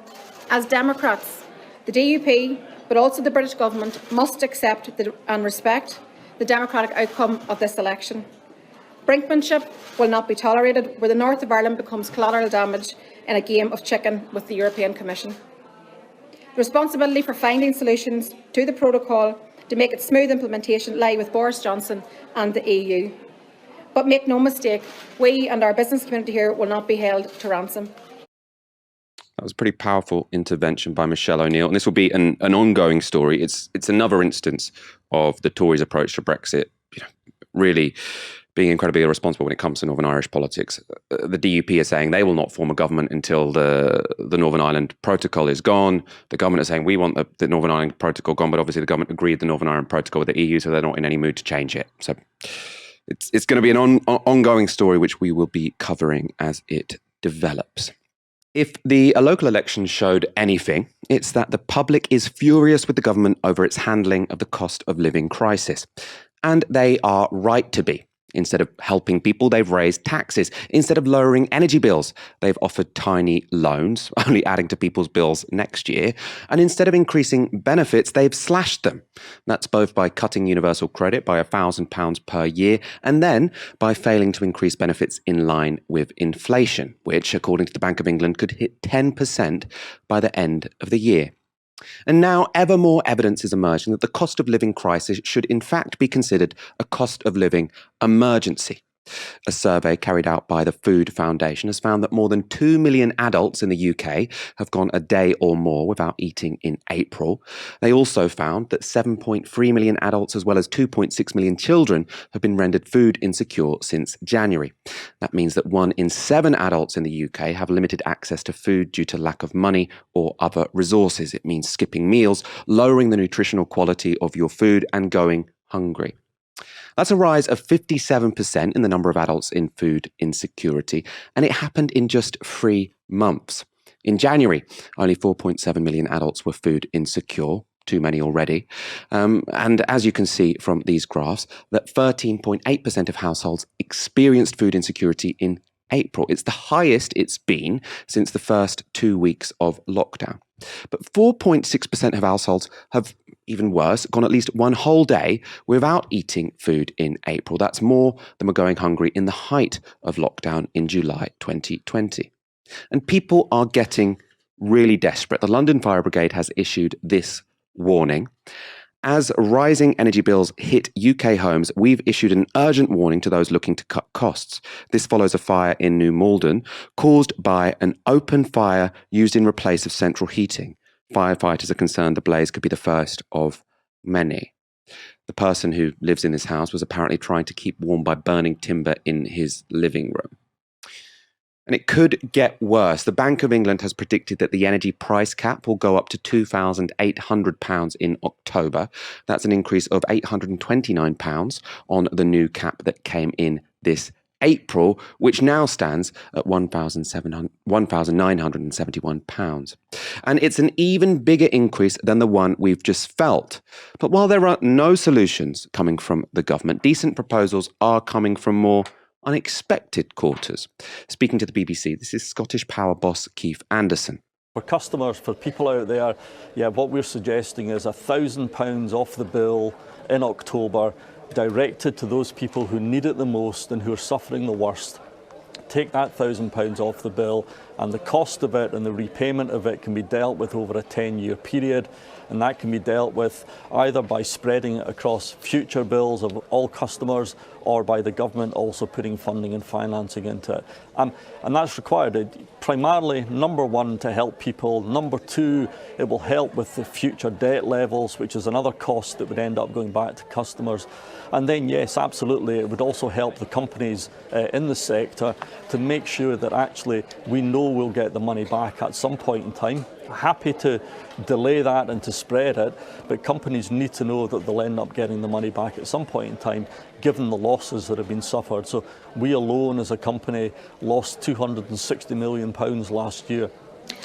As Democrats, the DUP, but also the British government, must accept and respect the democratic outcome of this election. Brinkmanship will not be tolerated where the north of Ireland becomes collateral damage in a game of chicken with the European Commission. The responsibility for finding solutions to the protocol to make its smooth implementation lie with Boris Johnson and the EU. But make no mistake, we and our business community here will not be held to ransom. That was a pretty powerful intervention by Michelle O'Neill, and this will be an ongoing story. It's another instance of the Tories' approach to Brexit, really being incredibly irresponsible when it comes to Northern Irish politics. The DUP are saying they will not form a government until the Northern Ireland Protocol is gone. The government is saying we want the Northern Ireland Protocol gone, but obviously the government agreed the Northern Ireland Protocol with the EU, so they're not in any mood to change it. So it's going to be an ongoing story which we will be covering as it develops. If the local election showed anything, it's that the public is furious with the government over its handling of the cost of living crisis. And they are right to be. Instead of helping people, they've raised taxes. Instead of lowering energy bills, they've offered tiny loans, only adding to people's bills next year. And instead of increasing benefits, they've slashed them. That's both by cutting universal credit by £1,000 per year, and then by failing to increase benefits in line with inflation, which, according to the Bank of England, could hit 10% by the end of the year. And now ever more evidence is emerging that the cost of living crisis should in fact be considered a cost of living emergency. A survey carried out by the Food Foundation has found that more than 2 million adults in the UK have gone a day or more without eating in April. They also found that 7.3 million adults as well as 2.6 million children have been rendered food insecure since January. That means that 1 in 7 adults in the UK have limited access to food due to lack of money or other resources. It means skipping meals, lowering the nutritional quality of your food and going hungry. That's a rise of 57% in the number of adults in food insecurity, and it happened in just 3 months. In January, only 4.7 million adults were food insecure, too many already. And as you can see from these graphs, that 13.8% of households experienced food insecurity in April. It's the highest it's been since the first 2 weeks of lockdown. But 4.6% of households have, even worse, gone at least one whole day without eating food in April. That's more than were going hungry in the height of lockdown in July 2020. And people are getting really desperate. The London Fire Brigade has issued this warning. As rising energy bills hit UK homes, we've issued an urgent warning to those looking to cut costs. This follows a fire in New Malden caused by an open fire used in replace of central heating. Firefighters are concerned the blaze could be the first of many. The person who lives in this house was apparently trying to keep warm by burning timber in his living room. And it could get worse. The Bank of England has predicted that the energy price cap will go up to £2,800 in October. That's an increase of £829 on the new cap that came in this April, which now stands at £1,971. And it's an even bigger increase than the one we've just felt. But while there are no solutions coming from the government, decent proposals are coming from more unexpected quarters. Speaking to the BBC, this is Scottish Power boss Keith Anderson. For customers, for people out there, what we're suggesting is £1,000 off the bill in October, directed to those people who need it the most and who are suffering the worst. Take that £1,000 off the bill and the cost of it and the repayment of it can be dealt with over a 10-year period, and that can be dealt with either by spreading it across future bills of all customers or by the government also putting funding and financing into it. And that's required primarily, number one, to help people. Number two, it will help with the future debt levels, which is another cost that would end up going back to customers. And then, yes, absolutely, it would also help the companies in the sector to make sure that actually we know we'll get the money back at some point in time. Happy to delay that and to spread it, but companies need to know that they'll end up getting the money back at some point in time, given the losses that have been suffered. So we alone as a company lost £260 million last year.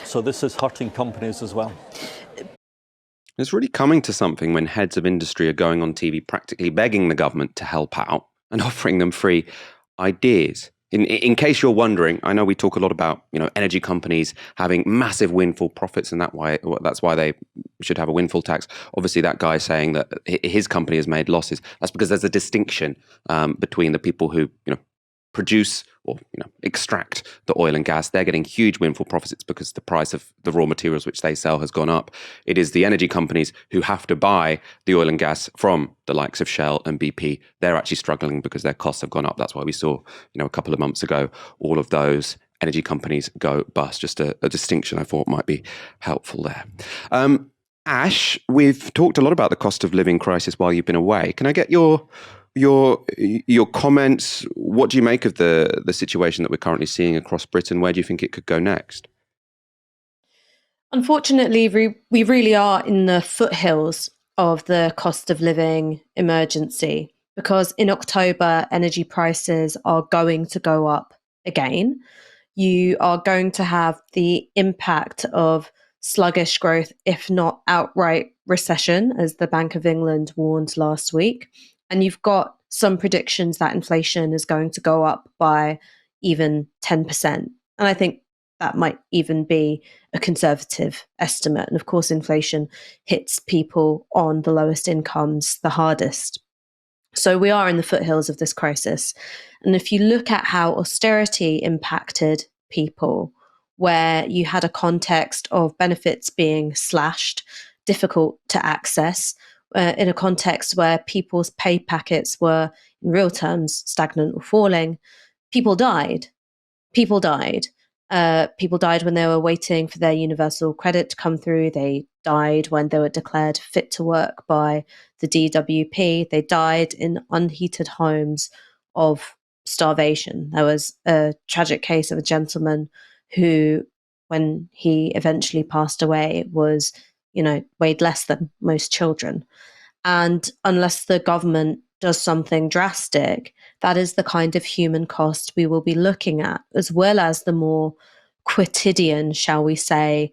So this is hurting companies as well. It's really coming to something when heads of industry are going on TV practically begging the government to help out and offering them free ideas. In case you're wondering, I know we talk a lot about, energy companies having massive windfall profits, and that's why they should have a windfall tax. Obviously, that guy saying that his company has made losses. That's because there's a distinction between the people who, produce or extract the oil and gas. They're getting huge windfall profits. It's because the price of the raw materials which they sell has gone up. It is the energy companies who have to buy the oil and gas from the likes of Shell and BP. They're actually struggling because their costs have gone up. That's why we saw, a couple of months ago, all of those energy companies go bust. Just a distinction I thought might be helpful there. Ash, we've talked a lot about the cost of living crisis while you've been away. Can I get your comments? What do you make of the situation that we're currently seeing across Britain? Where do you think it could go next? Unfortunately, we really are in the foothills of the cost of living emergency, because in October, energy prices are going to go up again. You are going to have the impact of sluggish growth, if not outright recession, as the Bank of England warned last week. And you've got some predictions that inflation is going to go up by even 10%. And I think that might even be a conservative estimate. And of course, inflation hits people on the lowest incomes the hardest. So we are in the foothills of this crisis. And if you look at how austerity impacted people, where you had a context of benefits being slashed, difficult to access, in a context where people's pay packets were, in real terms, stagnant or falling, people died. People died. People died when they were waiting for their universal credit to come through. They died when they were declared fit to work by the DWP. They died in unheated homes of starvation. There was a tragic case of a gentleman who, when he eventually passed away, was weighed less than most children. And unless the government does something drastic, that is the kind of human cost we will be looking at, as well as the more quotidian, shall we say,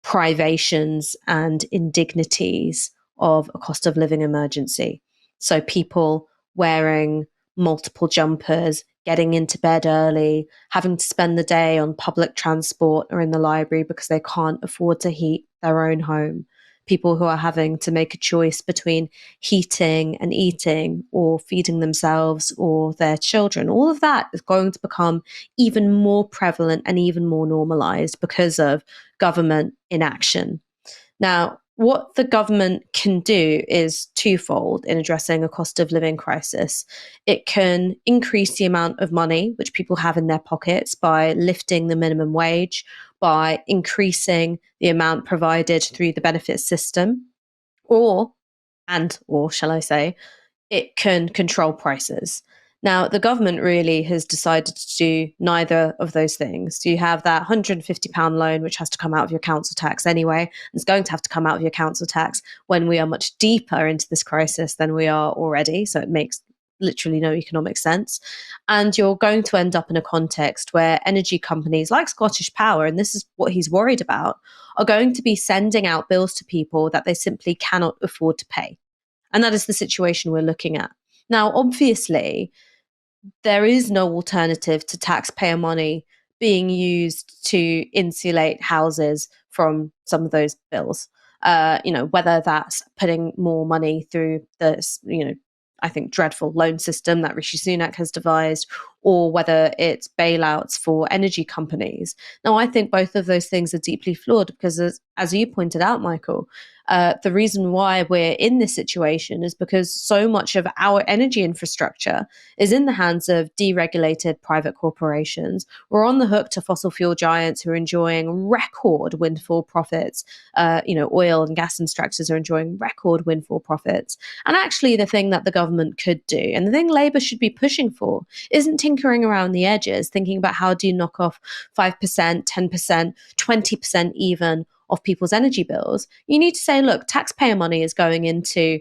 privations and indignities of a cost of living emergency. So people wearing multiple jumpers, getting into bed early, having to spend the day on public transport or in the library because they can't afford to heat their own home. People who are having to make a choice between heating and eating or feeding themselves or their children. All of that is going to become even more prevalent and even more normalized because of government inaction. Now, what the government can do is twofold in addressing a cost of living crisis. It can increase the amount of money which people have in their pockets by lifting the minimum wage, by increasing the amount provided through the benefits system, or shall I say, it can control prices. Now, the government really has decided to do neither of those things. You have that £150 loan, which has to come out of your council tax anyway, and it's going to have to come out of your council tax when we are much deeper into this crisis than we are already. So it makes literally no economic sense. And you're going to end up in a context where energy companies like Scottish Power, and this is what he's worried about, are going to be sending out bills to people that they simply cannot afford to pay. And that is the situation we're looking at. Now, obviously, there is no alternative to taxpayer money being used to insulate houses from some of those bills. Whether that's putting more money through the, I think, dreadful loan system that Rishi Sunak has devised, or whether it's bailouts for energy companies. Now, I think both of those things are deeply flawed because, as you pointed out, Michael, the reason why we're in this situation is because so much of our energy infrastructure is in the hands of deregulated private corporations. We're on the hook to fossil fuel giants who are enjoying record windfall profits. Oil and gas extractors are enjoying record windfall profits. And actually, the thing that the government could do, and the thing Labour should be pushing for, isn't tinkering around the edges, thinking about how do you knock off 5%, 10%, 20% even of people's energy bills. You need to say, look, taxpayer money is going into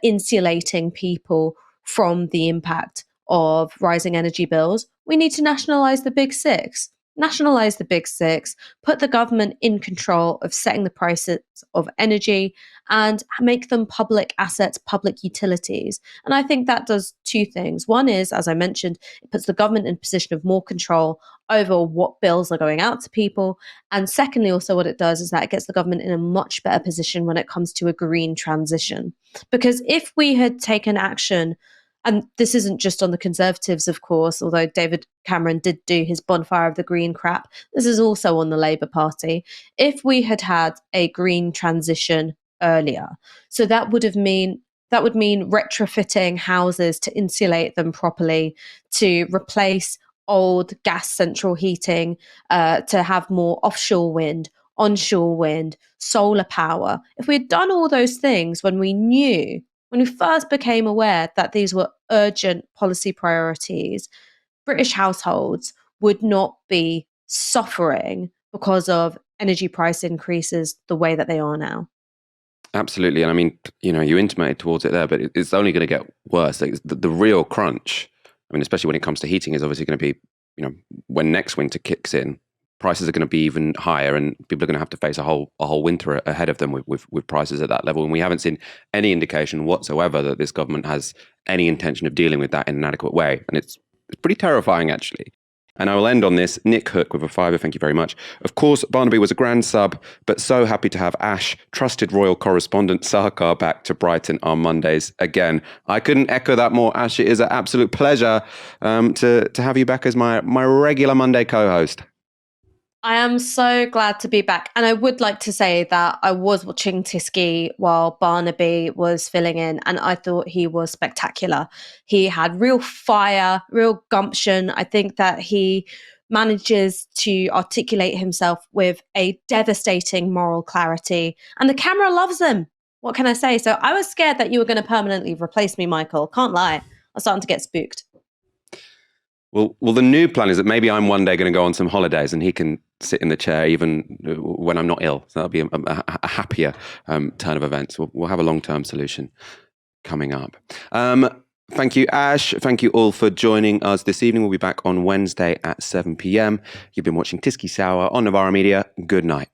insulating people from the impact of rising energy bills. We need to nationalise the big six. Nationalise the big six, put the government in control of setting the prices of energy, and make them public assets, public utilities. And I think that does two things. One is, as I mentioned, it puts the government in a position of more control over what bills are going out to people. And secondly, also what it does is that it gets the government in a much better position when it comes to a green transition. Because if we had taken action, and this isn't just on the Conservatives, of course, although David Cameron did do his bonfire of the green crap. This is also on the Labour Party. If we had had a green transition earlier, so that would mean retrofitting houses to insulate them properly, to replace old gas central heating, to have more offshore wind, onshore wind, solar power. If we had done all those things when we first became aware that these were urgent policy priorities, British households would not be suffering because of energy price increases the way that they are now. Absolutely. And I mean, you intimated towards it there, but it's only going to get worse. Like, the real crunch, I mean, especially when it comes to heating, is obviously going to be, when next winter kicks in, prices are going to be even higher, and people are going to have to face a whole winter ahead of them with prices at that level. And we haven't seen any indication whatsoever that this government has any intention of dealing with that in an adequate way. And it's pretty terrifying, actually. And I will end on this. Nick Hook with a £5, thank you very much. Of course, Barnaby was a grand sub, but so happy to have Ash, trusted royal correspondent Sarkar, back to Brighton on Mondays again. I couldn't echo that more, Ash. It is an absolute pleasure to have you back as my regular Monday co-host. I am so glad to be back. And I would like to say that I was watching Tisky while Barnaby was filling in, and I thought he was spectacular. He had real fire, real gumption. I think that he manages to articulate himself with a devastating moral clarity, and the camera loves him. What can I say? So I was scared that you were going to permanently replace me, Michael. Can't lie. I was starting to get spooked. Well, the new plan is that maybe I'm one day going to go on some holidays and he can sit in the chair even when I'm not ill. So that'll be a happier turn of events. We'll have a long-term solution coming up. Thank you, Ash. Thank you all for joining us this evening. We'll be back on Wednesday at 7 p.m. You've been watching Tisky Sour on Novara Media. Good night.